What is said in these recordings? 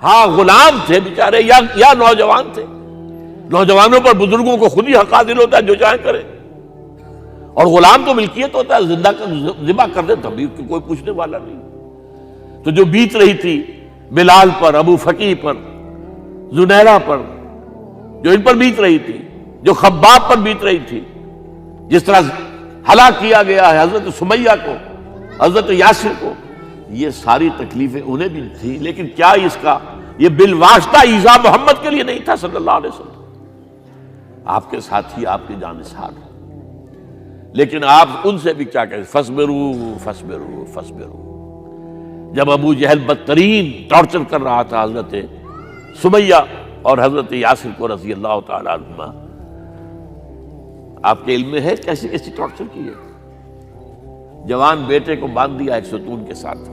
ہاں غلام تھے بیچارے یا نوجوان تھے. نوجوانوں پر بزرگوں کو خود ہی حق حاصل ہوتا ہے، جو چاہے کرے. اور غلام تو ملکیت ہوتا ہے، زندہ ذبح کر دے تبھی کوئی پوچھنے والا نہیں. تو جو بیت رہی تھی بلال پر، ابو فقیہ پر، زنیرہ پر، جو ان پر بیت رہی تھی، جو خباب پر بیت رہی تھی، جس طرح ہلاک کیا گیا ہے حضرت سمیہ کو، حضرت یاسر کو، یہ ساری تکلیفیں انہیں بھی تھی. لیکن کیا اس کا یہ بالواسطہ ایذا محمد کے لیے نہیں تھا صلی اللہ علیہ وسلم. آپ کے ساتھی، آپ کے جانثار. لیکن آپ ان سے بھی کیا کہیں، فصبروا فصبروا فصبروا. جب ابو جہل بدترین ٹارچر کر رہا تھا حضرت سمیہ اور حضرت یاسر کو رضی اللہ تعالی عنہما، آپ کے علم میں ہے کیسی کیسی ٹارچر کی ہے. جوان بیٹے کو باندھ دیا ایک ستون کے ساتھ،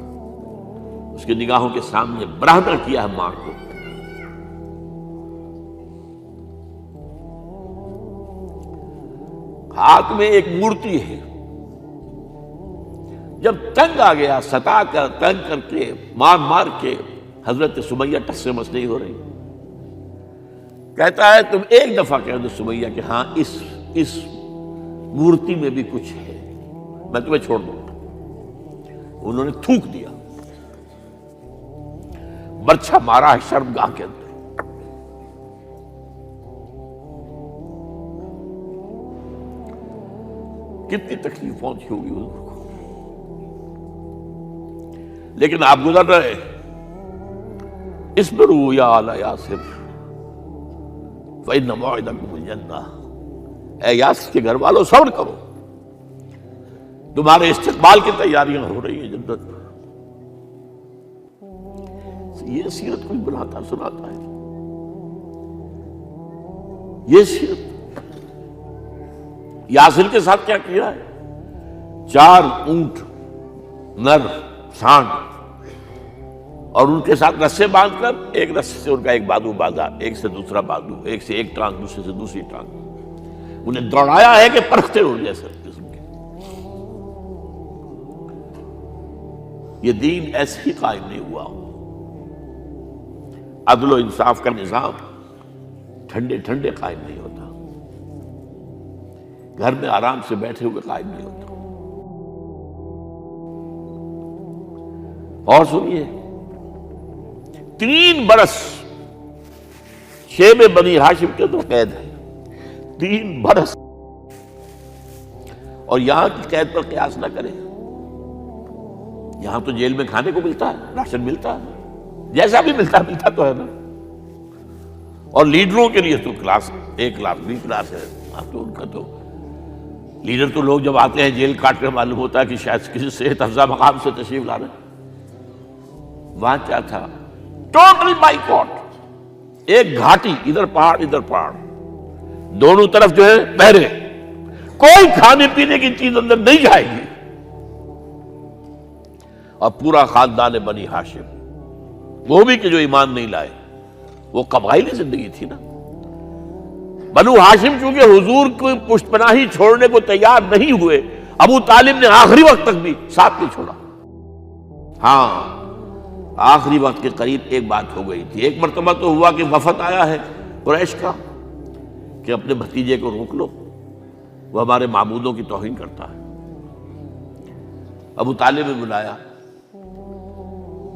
اس کی نگاہوں کے سامنے برہنہ کیا ہے ماں کو. ہاتھ میں ایک مورتی ہے. جب تنگ آ گیا، ستا کر تنگ کر کے مار مار کے حضرت سمیہ ٹس سے مس نہیں ہو رہی. کہتا ہے تم ایک دفعہ کہہ دو سمیہ کہ ہاں اس مورتی میں بھی کچھ ہے، میں تمہیں چھوڑ دوں گا. انہوں نے تھوک دیا، برچھا مارا ہے شرمگاہ کے اندر. کتنی تکلیف پہنچی ہوگی حضور کو. لیکن آپ گزر رہے. اصبروا یا آل یاسر فإن موعدکم الجنہ. اے یاسر کے گھر والوں صبر کرو، تمہارے استقبال کی تیاریاں ہو رہی ہیں جنت. یہ سیرت کوئی بناتا سناتا ہے، یہ سیرت. یاسر کے ساتھ کیا کیا ہے؟ 4 اونٹ نر سانڈ، اور ان کے ساتھ رسے باندھ کر ایک رسے سے ان کا ایک بازو باندھا، ایک سے دوسرا بازو، ایک سے ایک ٹانگ، دوسرے سے دوسری ٹانگ. انہیں دوڑایا ہے کہ پرکھتے اڑ جیسے قسم کے. یہ دین ایسے ہی قائم نہیں ہوا. عدل و انصاف کا نظام ٹھنڈے ٹھنڈے قائم نہیں ہوتا، گھر میں آرام سے بیٹھے ہوئے قائم نہیں ہوتا. اور سنیے، 3 برس شیب بنی ہاشم کے اندر قید ہے. 3 برس. اور یہاں کی قید پر قیاس نہ کریں. یہاں تو جیل میں کھانے کو ملتا ہے، راشن ملتا ہے، جیسا بھی ملتا تو ہے نا. اور لیڈروں کے لیے تو class A class B class ہے. اب تو ان کا تو لیڈر تو لوگ جب آتے ہیں جیل کاٹ کر معلوم ہوتا ہے کہ شاید کسی صحت افزا مقام سے تشریف لا رہے ہیں. وہاں کیا تھا؟ Total boycott. ایک گھاٹی، ادھر پہاڑ ادھر پہاڑ، دونوں طرف جو ہے پہرے. کوئی کھانے پینے کی چیز اندر نہیں جائے گی. اور پورا خاندان بنی ہاشم، وہ بھی کہ جو ایمان نہیں لائے، وہ قبائلی زندگی تھی نا. بنو ہاشم چونکہ حضور کو پشت پناہی چھوڑنے کو تیار نہیں ہوئے، ابو طالب نے آخری وقت تک بھی ساتھ نہیں چھوڑا. ہاں آخری وقت کے قریب ایک بات ہو گئی تھی. ایک مرتبہ تو ہوا کہ وفد آیا ہے قریش کا کہ اپنے بھتیجے کو روک لو، وہ ہمارے معبودوں کی توہین کرتا ہے. ابو طالب نے بلایا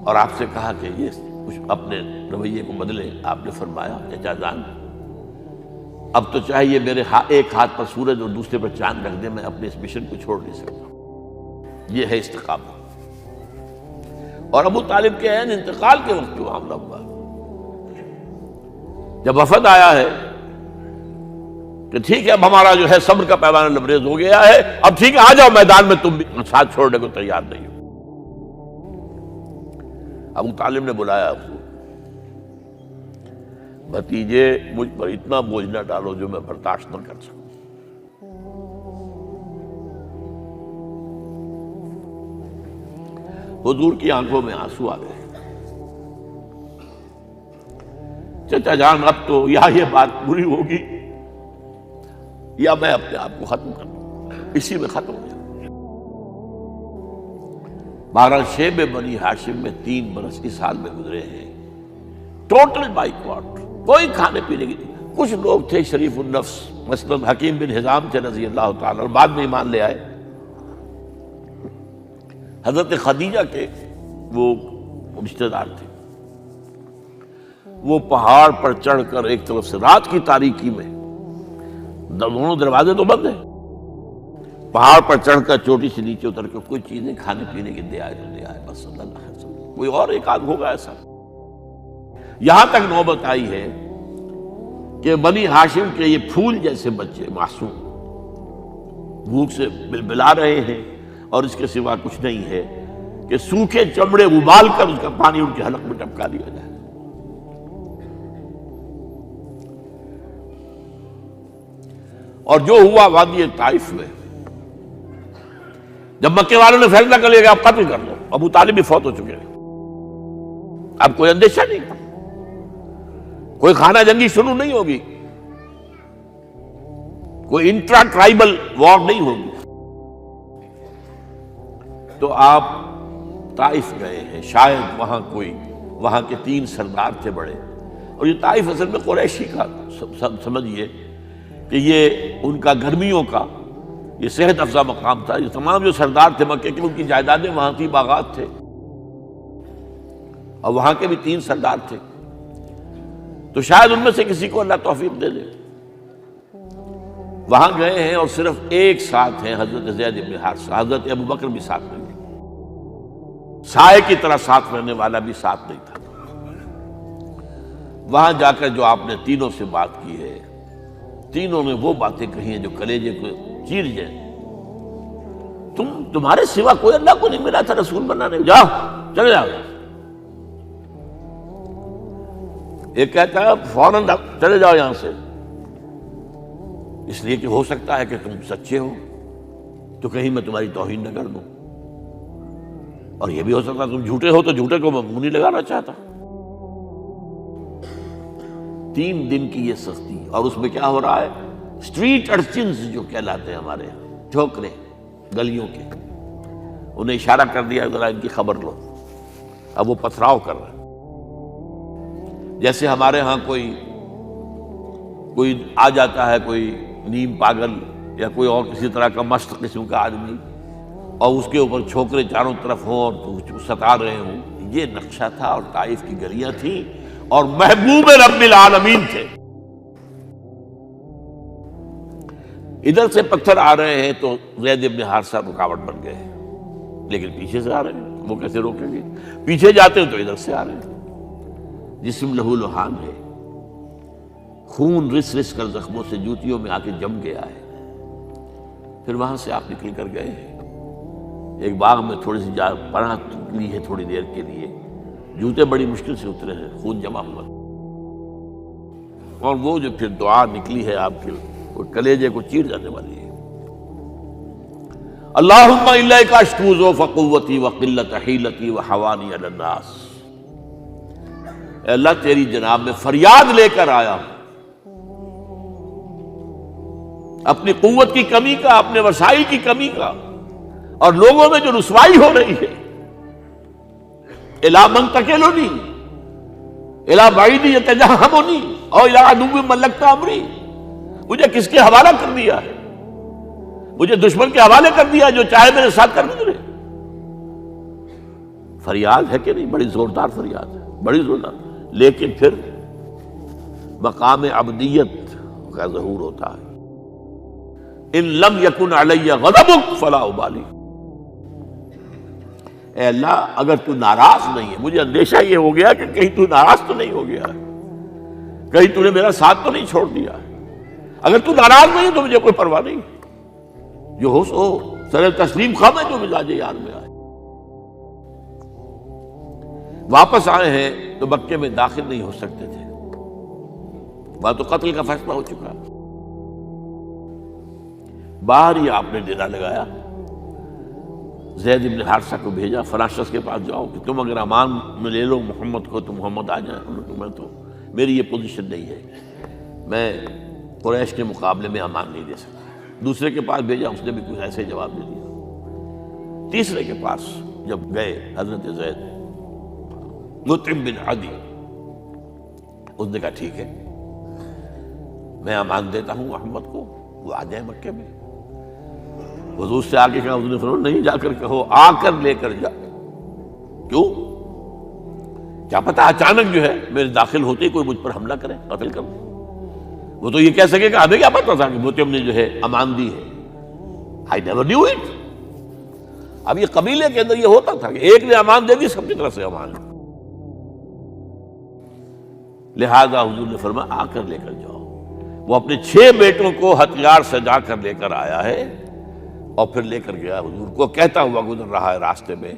اور آپ سے کہا کہ یہ کچھ اپنے رویے کو بدلے. آپ نے فرمایا چچا جان، اب تو چاہے یہ میرے ایک ہاتھ پر سورج اور دوسرے پر چاند رکھ دے، میں اپنے اس مشن کو چھوڑ نہیں سکتا. یہ ہے استقامت. اور ابو طالب کے عین انتقال کے وقت جو معاملہ ہوا، جب وفد آیا ہے کہ ٹھیک ہے اب ہمارا جو ہے صبر کا پیمانہ لبریز ہو گیا ہے، اب ٹھیک ہے آ جاؤ میدان میں، تم بھی ساتھ چھوڑنے کو تیار نہیں ہو. ابو طالب نے بلایا اس کو، بھتیجے مجھ پر اتنا بوجھ نہ ڈالو جو میں برداشت نہ کر سکوں. حضور کی آنکھوں میں آنسو آ گئے. چچا جان اب تو یا یہ بات بری ہوگی یا میں اپنے آپ کو ختم کر دوں، اسی میں ختم ہو جائے. بہرحال شیب بنی ہاشم میں 3 برس اس حال میں گزرے ہیں ٹوٹل بائیکاٹ، کوئی کھانے پینے کی نہیں۔ کچھ لوگ تھے شریف النفس، مثلا حکیم بن حزام تھے رضی اللہ تعالیٰ اور بعد میں ایمان لے آئے۔ حضرت خدیجہ کے وہ رشتہ دار تھے، وہ پہاڑ پر چڑھ کر ایک طرف سے رات کی تاریکی میں، دونوں دروازے تو بند ہیں، پہاڑ پر چڑھ کر چوٹی سے نیچے اتر کر کوئی چیزیں کھانے پینے کی دے آئے تو دے آئے، بس صلی اللہ علیہ وسلم۔ کوئی اور ایک آدھ ہوگا ایسا۔ یہاں تک نوبت آئی ہے کہ بنی ہاشم کے یہ پھول جیسے بچے معصوم بھوک سے بلبلا رہے ہیں، اور اس کے سوا کچھ نہیں ہے کہ سوکھے چمڑے ابال کر اس کا پانی ان کے حلق میں ٹپکا دیا جائے۔ اور جو ہوا وادی طائف میں، جب مکے والوں نے فیصلہ کر لیا کہ آپ قتل کر دو، ابو طالب بھی فوت ہو چکے ہیں، اب کوئی اندیشہ نہیں، کوئی خانہ جنگی شروع نہیں ہوگی، کوئی انٹرا ٹرائبل وار نہیں ہوگی، تو آپ طائف گئے ہیں۔ شاید وہاں کے 3 سردار تھے بڑے، اور یہ طائف اصل میں قریشی کا سمجھیے کہ یہ ان کا گرمیوں کا یہ صحت افزا مقام تھا۔ یہ تمام جو سردار تھے مکے کے، ان کی جائیدادیں وہاں تھی، باغات تھے، اور وہاں کے بھی 3 سردار تھے، تو شاید ان میں سے کسی کو اللہ توفیق دے دے۔ وہاں گئے ہیں اور صرف ایک ساتھ ہیں، حضرت زید بن حارثہ، حضرت ابو بکر بھی ساتھ نہیں، سائے کی طرح ساتھ رہنے والا بھی ساتھ نہیں تھا۔ وہاں جا کر جو آپ نے تینوں سے بات کی ہے، تینوں نے وہ باتیں کہی ہیں جو کلیجے کو چیر جائیں۔ تمہارے سوا کوئی اللہ کو نہیں ملا تھا رسول بنانے، جاؤ چلے جاؤ۔ ایک کہتا ہے فوراً چلے جاؤ یہاں سے، اس لیے کہ ہو سکتا ہے کہ تم سچے ہو تو کہیں میں تمہاری توہین نہ کر دوں، اور یہ بھی ہو سکتا ہے تم جھوٹے ہو تو جھوٹے کو میں منہ نہیں لگانا چاہتا۔ 3 دن کی یہ سختی، اور اس میں کیا ہو رہا ہے، اسٹریٹ ارچنز جو کہلاتے ہیں ہمارے یہاں، ٹھوکرے گلیوں کے، انہیں اشارہ کر دیا ذرا ان کی خبر لو، اب وہ پتھراؤ کر رہے ہیں۔ جیسے ہمارے ہاں کوئی آ جاتا ہے، کوئی نیم پاگل یا کوئی اور کسی طرح کا مست قسم کا آدمی، اور اس کے اوپر چھوکرے چاروں طرف ہوں اور ستا رہے ہوں، یہ نقشہ تھا، اور طائف کی گلیاں تھیں، اور محبوب رب العالمین تھے۔ ادھر سے پتھر آ رہے ہیں تو زید بن حارثہ رکاوٹ بن گئے، لیکن پیچھے سے آ رہے ہیں، وہ کیسے روکیں گے؟ پیچھے جاتے ہیں تو ادھر سے آ رہے ہیں۔ جسم لہو لہان ہے، خون رس رس کر زخموں سے جوتیوں میں آ کے جم گیا ہے۔ پھر وہاں سے آپ نکل کر گئے ہیں، ایک باغ میں تھوڑی سی پناہ لی ہے تھوڑی دیر کے لیے، جوتے بڑی مشکل سے اترے ہیں، خون جمع ہوا، اور وہ جو پھر دعا نکلی ہے آپ کی، وہ کلیجے کو چیر جانے والی ہے۔ اللہم الیک اشکو ضعف قوتی وقلت حیلتی وحوانی علی الناس، اے اللہ تیری جناب میں فریاد لے کر آیا ہوں، اپنی قوت کی کمی کا، اپنے وسائل کی کمی کا، اور لوگوں میں جو رسوائی ہو رہی ہے۔ الی من تکلنی الی بعید یتجہمنی او الی عدو ملکت امری، مجھے کس کے حوالہ کر دیا ہے؟ مجھے دشمن کے حوالے کر دیا جو چاہے میرے ساتھ کر گزرے۔ فریاد ہے کہ نہیں؟ بڑی زوردار فریاد ہے، بڑی زوردار، لیکن پھر مقام عبدیت کا ظہور ہوتا ہے۔ ان لم یکن علی غضبک فلا ابالی، اے اللہ اگر تو ناراض نہیں ہے، مجھے اندیشہ یہ ہو گیا کہ کہیں تو ناراض تو نہیں ہو گیا ہے، کہیں تو نے میرا ساتھ تو نہیں چھوڑ دیا ہے۔ اگر تو ناراض نہیں تو مجھے کوئی پرواہ نہیں، جو ہو سو سر تسلیم خم ہے جو مزاج یار میں آئے۔ واپس آئے ہیں تو مکے میں داخل نہیں ہو سکتے تھے، وہاں تو قتل کا فیصلہ ہو چکا۔ باہر ہی آپ نے ڈیرا لگایا، زید بن حارثہ کو بھیجا، فلاں شخص کے پاس جاؤ کہ تم اگر امان میں لے لو محمد کو تو محمد آ جائیں، میں تو میری یہ پوزیشن نہیں ہے، میں قریش کے مقابلے میں امان نہیں دے سکتا۔ دوسرے کے پاس بھیجا، اس نے بھی کچھ ایسے جواب دے دیا۔ تیسرے کے پاس جب گئے حضرت زید، مطعم بن عدی، اس نے کہا ٹھیک ہے، میں امان دیتا ہوں محمد کو، وہ آ جائے مکے میں۔ حضور سے آگے کہا، حضور نے فرمایا نہیں جا کر کہو، آ کر لے کر جا۔ کیوں؟ کیا پتہ اچانک جو ہے میرے داخل ہوتے ہی کوئی مجھ پر حملہ کرے، قتل کر دے۔ وہ تو یہ کہہ سکے کہ ہمیں کیا پتہ تھا کہ مطعم نے جو ہے امان دی ہے، I never knew it۔ اب یہ قبیلے کے اندر یہ ہوتا تھا کہ ایک نے امان دے دی، سب کی طرف سے امان۔ لہذا حضور نے فرمایا آ کر لے کر جاؤ۔ وہ اپنے 6 بیٹوں کو ہتھیار سجا کر لے کر آیا ہے اور پھر لے کر گیا حضور کو، کہتا ہوا گزر رہا ہے راستے میں،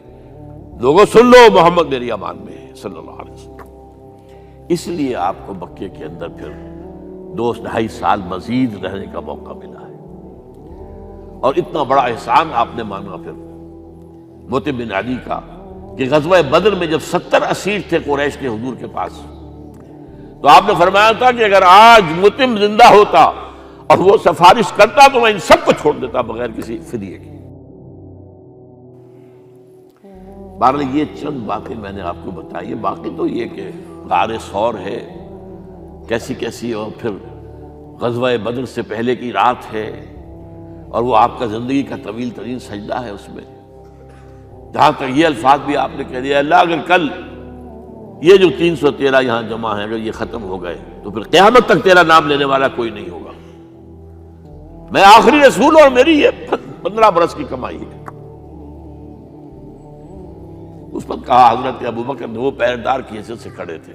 لوگوں سن لو محمد میری امان میں ہے صلی اللہ علیہ وسلم۔ اس لیے آپ کو مکے کے اندر پھر 2-2.5 سال مزید رہنے کا موقع ملا ہے، اور اتنا بڑا احسان آپ نے مانا پھر مطعم بن عدی کا کہ غزوہ بدر میں جب 70 اسیر تھے قریش کے حضور کے پاس، تو آپ نے فرمایا تھا کہ اگر آج مطعم زندہ ہوتا اور وہ سفارش کرتا تو میں ان سب کو چھوڑ دیتا بغیر کسی فدیے کے۔ بہرحال یہ چند باتیں میں نے آپ کو بتائی، باقی تو یہ کہ غار ثور ہے کیسی کیسی، اور پھر غزوہ بدر سے پہلے کی رات ہے، اور وہ آپ کا زندگی کا طویل ترین سجدہ ہے اس میں، جہاں تک یہ الفاظ بھی آپ نے کہہ دیا، اللہ اگر کل یہ جو 313 یہاں جمع ہیں اگر یہ ختم ہو گئے تو پھر قیامت تک تیرا نام لینے والا کوئی نہیں ہوگا، میں آخری رسول اور میری یہ 15 برس کی کمائی ہے۔ اس پر کہا حضرت ابوبکر نے، وہ پہریدار کی حیثیت سے کھڑے تھے،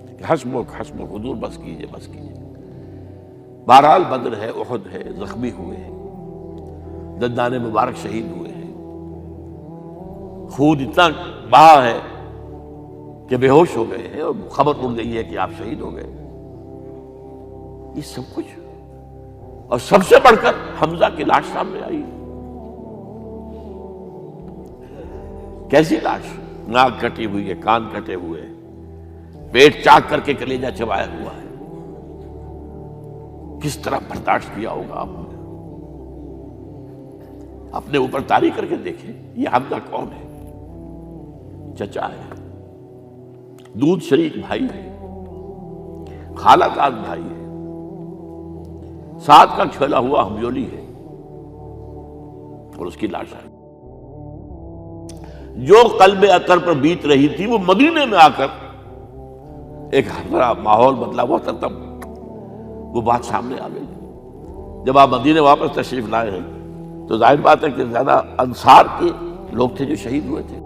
کہ حسبک حسبک حضور بس کیجئے بس کیجئے۔ بہرحال بدر ہے، احد ہے، زخمی ہوئے ہیں، دندان مبارک شہید ہوئے ہیں، خون اتنا بہا ہے کہ بے ہوش ہو گئے ہیں، اور خبر اڑ گئی ہے کہ آپ شہید ہو گئے۔ یہ سب کچھ، اور سب سے بڑھ کر حمزہ کی لاش سامنے آئی۔ کیسی لاش؟ ناک کٹی ہوئی ہے، کان کٹے ہوئے ہیں، پیٹ چاک کر کے کلیجہ چبایا ہوا ہے۔ کس طرح برداشت کیا ہوگا آپ نے؟ اپنے اوپر تاری کر کے دیکھیں، یہ حمزہ کون ہے؟ چچا ہے، دودھ شریک بھائی ہے، خالہ زاد بھائی ہے، ساتھ کا کھیلا ہوا ہمجولی ہے، اور اس کی لاش ہے۔ جو قلب اطہر پر بیت رہی تھی وہ مدینے میں آ کر ایک بڑا ماحول بدلا ہوا تھا، تب وہ بات سامنے آ گئی۔ جب آپ مدینے واپس تشریف لائے ہیں تو ظاہر بات ہے کہ زیادہ انصار کے لوگ تھے جو شہید ہوئے تھے۔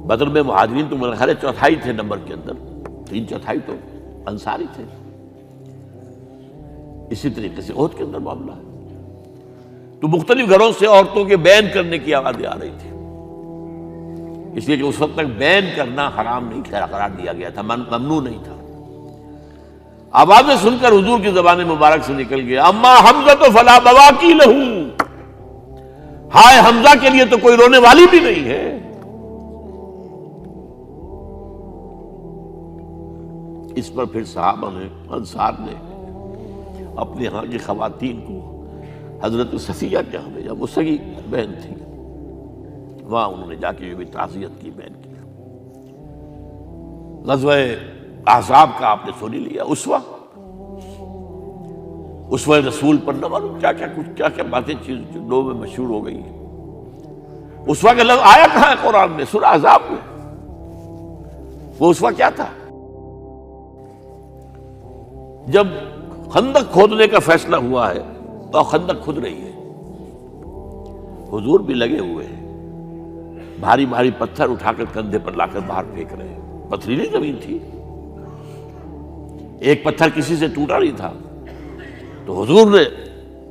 بدر میں مہاجرین تو میرے خیال ہے 1/4 تھے نمبر کے اندر، 3/4 تو انصاری تھے۔ اسی طریقے سے احد کے اندر معاملہ ہے، تو مختلف گھروں سے عورتوں کے بین کرنے کی آوازیں آ رہی تھی، اس لیے کہ اس وقت تک بین کرنا حرام نہیں قرار دیا گیا تھا، ممنوع نہیں تھا۔ آوازیں سن کر حضور کی زبان مبارک سے نکل گیا، اما حمزہ تو فلا بواکی لہو، ہائے حمزہ کے لیے تو کوئی رونے والی بھی نہیں ہے۔ اس پر پھر صحابہ نے، انصار نے اپنے ہاں کی خواتین کو حضرت صفیہ کے ہاں بھیجا، وہ سگی بہن تھی، وہاں انہوں نے جا کے یہ بھی تعزیت کی بہن کی۔ غزوہ احزاب کا آپ نے سن لیا، اسوہ رسول پر نہ معلوم کیا کیا باتیں چیز لوگوں میں مشہور ہو گئی ہیں۔ اسوہ کا لفظ آیا کہاں ہے قرآن میں؟ سورہ احزاب میں۔ وہ اسوہ کیا تھا؟ جب خندق کھودنے کا فیصلہ ہوا ہے تو خندق کھود رہی ہے، حضور بھی لگے ہوئے ہیں، بھاری بھاری پتھر اٹھا کر کندھے پر لا کر باہر پھینک رہے ہیں، پتھریلی زمین تھی، ایک پتھر کسی سے ٹوٹا نہیں تھا، تو حضور نے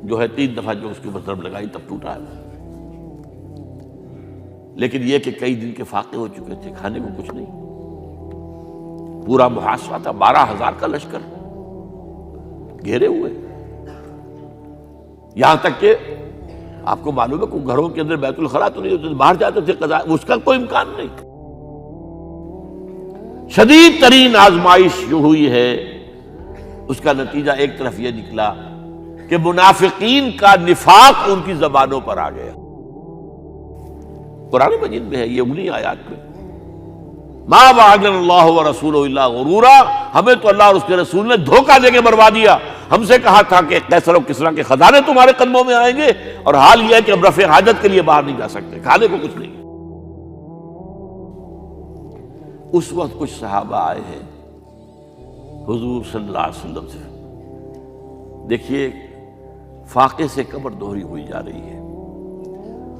جو ہے 3 دفعہ جو اس کے اوپر ضرب لگائی تب ٹوٹا ہے۔ لیکن یہ کہ کئی دن کے فاقے ہو چکے تھے، کھانے کو کچھ نہیں، پورا محاصرہ تھا، 12,000 کا لشکر گھیرے ہوئے، یہاں تک کہ آپ کو معلوم ہے کہ گھروں کے اندر بیت الخلاء تو نہیں ہوتے، باہر جاتے تھے قضاء، اس کا کوئی امکان نہیں۔ شدید ترین آزمائش جو ہوئی ہے اس کا نتیجہ ایک طرف یہ نکلا کہ منافقین کا نفاق ان کی زبانوں پر آ گیا۔ قرآن مجید میں ہے یہ انہی آیات میں، ما وعدنا اللہ ورسولہ الا غرورا، ہمیں تو اللہ اور اس کے رسول نے دھوکہ دے کے مروا دیا۔ ہم سے کہا تھا کہ قیصر و کسریٰ کے خزانے تمہارے قدموں میں آئیں گے، اور حال یہ ہے کہ اب رفع حاجت کے لیے باہر نہیں جا سکتے، کھانے کو کچھ نہیں۔ اس وقت کچھ صحابہ آئے ہیں حضور صلی اللہ علیہ وسلم سے، دیکھیے فاقے سے کمر دوہری ہوئی جا رہی ہے،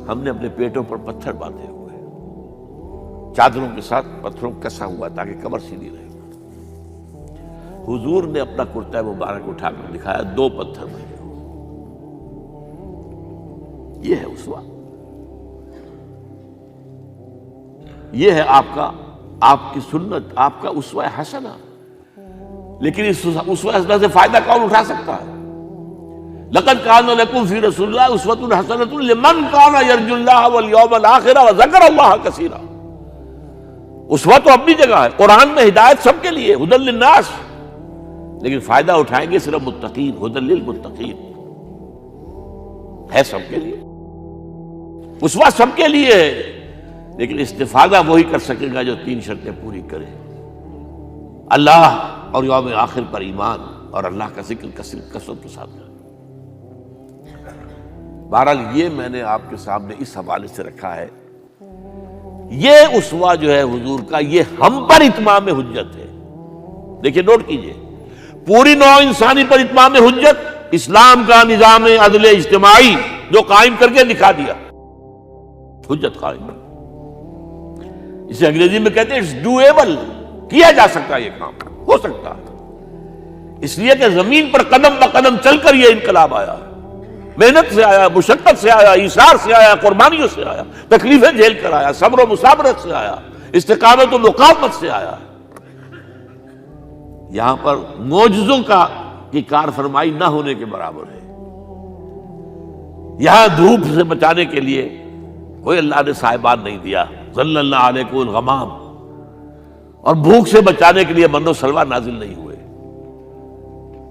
ہم نے اپنے پیٹوں پر پتھر باندھے ہوئے، چادروں کے ساتھ پتھروں کسا ہوا تاکہ کمر سیدھی رہے۔ حضور نے اپنا کرتا مبارک اٹھا کر دکھایا، 2 پتھر بنے۔ یہ ہے اسوہ، یہ ہے آپ کی سنت، آپ کا اسوہ حسنہ۔ لیکن اس اسوہ حسنہ سے فائدہ کون اٹھا سکتا ہے؟ لقد کان لکم فی رسول اللہ اسوۃ حسنۃ لمن کان یرجو اللہ والیوم الآخر وذکر اللہ کثیرا۔ اسوہ تو اپنی جگہ ہے، قرآن میں ہدایت سب کے لیے، ھدی للناس، لیکن فائدہ اٹھائیں گے صرف متقین، ھدی للمتقین ہے سب کے لیے، اسوہ سب کے لیے ہے، لیکن استفادہ وہی کر سکے گا جو 3 شرطیں پوری کرے: اللہ اور یوم آخر پر ایمان، اور اللہ کا ذکر کثرت کے ساتھ کرے۔ بہرحال یہ میں نے آپ کے سامنے اس حوالے سے رکھا ہے، یہ اسوہ جو ہے حضور کا، یہ ہم پر اتمام حجت ہے۔ دیکھیے نوٹ کیجئے، پوری نوع انسانی پر اتمام حجت، اسلام کا نظام عدل اجتماعی جو قائم کر کے دکھا دیا، حجت قائم۔ اسے انگریزی میں کہتے ہیں اٹس ڈویبل، کیا جا سکتا ہے، یہ کام ہو سکتا ہے، اس لیے کہ زمین پر قدم بقدم چل کر یہ انقلاب آیا، محنت سے آیا، مشقت سے آیا، ایثار سے آیا، قربانیوں سے آیا، تکلیفیں جھیل کر آیا، صبر و مصابرت سے آیا، استقامت و مقاومت سے آیا۔ یہاں پر معجزوں کی کار فرمائی نہ ہونے کے برابر ہے۔ یہاں دھوپ سے بچانے کے لیے کوئی اللہ نے صاحبان نہیں دیا، ظل اللہ علیکم الغمام، اور بھوک سے بچانے کے لیے من و سلوہ نازل نہیں ہوئے۔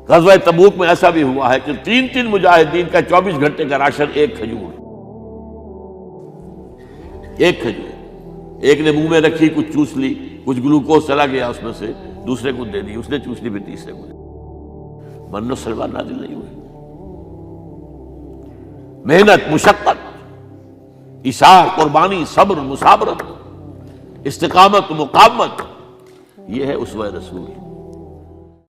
غزوہ تبوک میں ایسا بھی ہوا ہے کہ 3 مجاہدین کا 24 گھنٹے کا راشن ایک کھجور، ایک نے منہ میں رکھی، کچھ چوس لی، کچھ گلوکوز چلا گیا اس میں سے، دوسرے کو دے دی، اس نے چوس لی، پھر تیسرے کو دے دی۔ من و سلوہ نازل نہیں ہوئے۔ محنت، مشقت، ایثار، قربانی، صبر، مصابرت، استقامت، مقاومت، یہ ہے اسوہ رسول۔